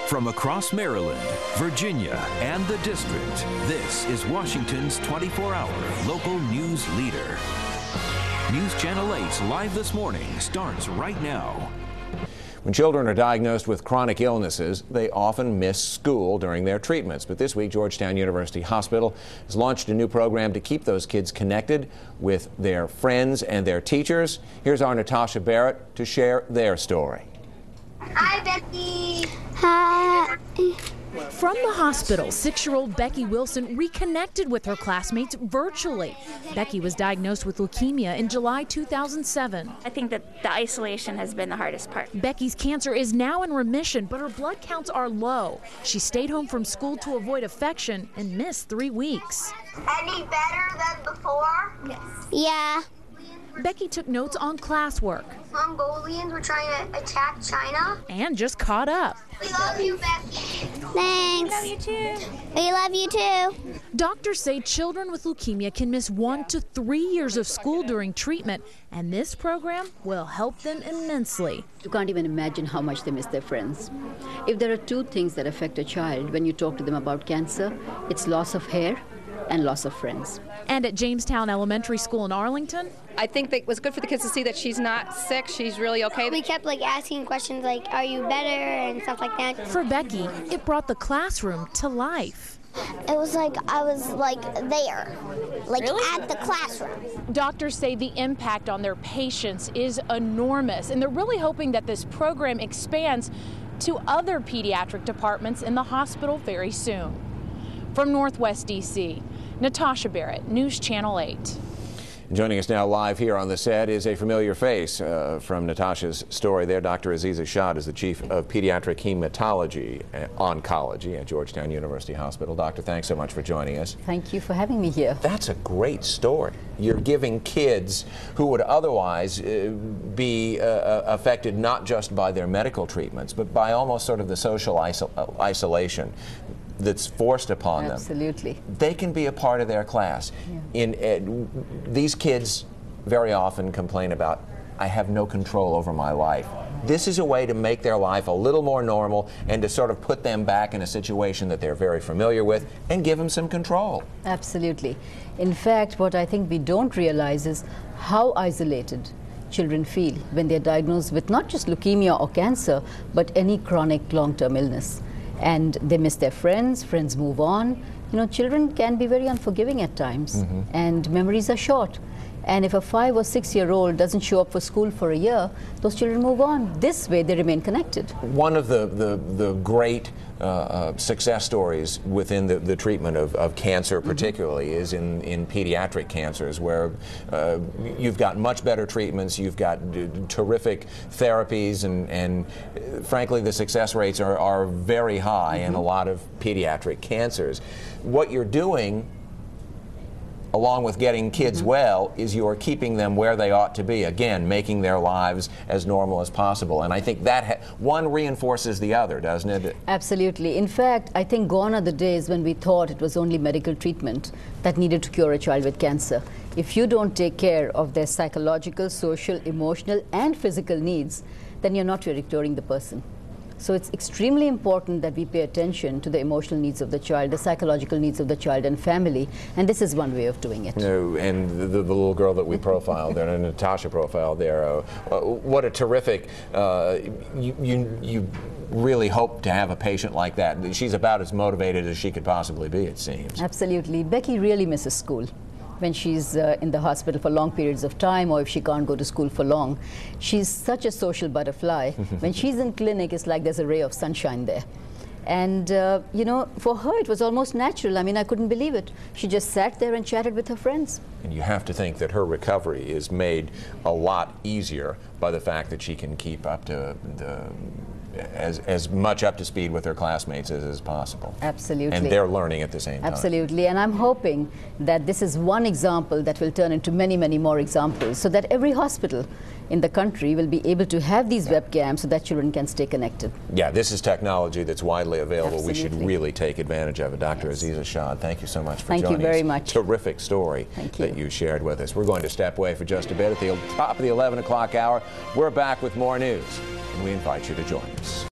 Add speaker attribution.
Speaker 1: From across Maryland, Virginia, and the District, this is Washington's 24-hour local news leader. News Channel 8's Live This Morning starts right now.
Speaker 2: When children are diagnosed with chronic illnesses, they often miss school during their treatments. But this week, Georgetown University Hospital has launched a new program to keep those kids connected with their friends and their teachers. Here's our Natasha Barrett to share their story.
Speaker 3: Hi, Becky.
Speaker 4: Hi.
Speaker 5: From the hospital, 6-year-old Becky Wilson reconnected with her classmates virtually. Becky was diagnosed with leukemia in July 2007.
Speaker 4: I think that the isolation has been the hardest part.
Speaker 5: Becky's cancer is now in remission, but her blood counts are low. She stayed home from school to avoid infection and missed 3 weeks.
Speaker 3: Any better than before?
Speaker 4: Yes.
Speaker 3: Yeah.
Speaker 5: Becky took notes on classwork.
Speaker 3: Mongolians were trying to attack China.
Speaker 5: And just caught up.
Speaker 3: We love you, Becky.
Speaker 4: Thanks.
Speaker 3: Love you too.
Speaker 4: We love you too.
Speaker 5: Doctors say children with leukemia can miss 1 to 3 years of school during treatment, and this program will help them immensely.
Speaker 6: You can't even imagine how much they miss their friends. If there are 2 things that affect a child when you talk to them about cancer, it's loss of hair and loss of friends.
Speaker 5: And at Jamestown Elementary School in Arlington,
Speaker 7: I think that it was good for the kids to see that she's not sick, she's really okay.
Speaker 3: We kept asking questions like, are you better, and stuff like that.
Speaker 5: for Becky, it brought the classroom to life.
Speaker 3: It was like I was there, at the classroom.
Speaker 5: Doctors say the impact on their patients is enormous, and they're really hoping that this program expands to other pediatric departments in the hospital very soon. From Northwest D.C., Natasha Barrett, News Channel 8.
Speaker 2: Joining us now live here on the set is a familiar face from Natasha's story there. Dr. Aziza Shad is the Chief of Pediatric Hematology Oncology at Georgetown University Hospital. Doctor, thanks so much for joining us.
Speaker 6: Thank you for having me here.
Speaker 2: That's a great story. You're giving kids who would otherwise be affected not just by their medical treatments, but by almost sort of the social isolation that's forced upon them.
Speaker 6: Absolutely.
Speaker 2: They can be a part of their class.
Speaker 6: Yeah.
Speaker 2: These kids very often complain about, I have no control over my life. This is a way to make their life a little more normal and to sort of put them back in a situation that they're very familiar with and give them some control.
Speaker 6: Absolutely. In fact, what I think we don't realize is how isolated children feel when they're diagnosed with not just leukemia or cancer, but any chronic long-term illness. And they miss their friends, friends move on. You know, children can be very unforgiving at times, and memories are short. And if a 5 or 6-year-old doesn't show up for school for a year, those children move on. This way, they remain connected.
Speaker 2: One of the great success stories within the treatment of cancer particularly is in pediatric cancers, where you've got much better treatments, you've got terrific therapies, and frankly the success rates are very high in a lot of pediatric cancers. What you're doing, along with getting kids well, is you're keeping them where they ought to be. Again, making their lives as normal as possible. And I think that one reinforces the other, doesn't it?
Speaker 6: Absolutely. In fact, I think gone are the days when we thought it was only medical treatment that needed to cure a child with cancer. If you don't take care of their psychological, social, emotional, and physical needs, then you're not really curing the person. So it's extremely important that we pay attention to the emotional needs of the child, the psychological needs of the child and family, and this is one way of doing it.
Speaker 2: And the little girl that we profiled there, Natasha profiled there, what a terrific, you really hope to have a patient like that. She's about as motivated as she could possibly be, it seems.
Speaker 6: Absolutely. Becky really misses school when she's in the hospital for long periods of time, or if she can't go to school for long. She's such a social butterfly. When she's in clinic, it's like there's a ray of sunshine there. And, you know, for her it was almost natural. I mean, I couldn't believe it. She just sat there and chatted with her friends.
Speaker 2: And you have to think that her recovery is made a lot easier by the fact that she can keep up to as much up to speed with her classmates as possible.
Speaker 6: Absolutely.
Speaker 2: And they're learning at the same time.
Speaker 6: Absolutely. And I'm hoping that this is one example that will turn into many, many more examples, so that every hospital in the country will be able to have these webcams so that children can stay connected.
Speaker 2: Yeah, this is technology that's widely available.
Speaker 6: Absolutely.
Speaker 2: We should really take advantage of it. Dr. Aziza Shad, thank you so much for joining us.
Speaker 6: Thank you very much.
Speaker 2: Terrific story that you shared with us. We're going to step away for just a bit. At the top of the 11 o'clock hour, we're back with more news, and we invite you to join us.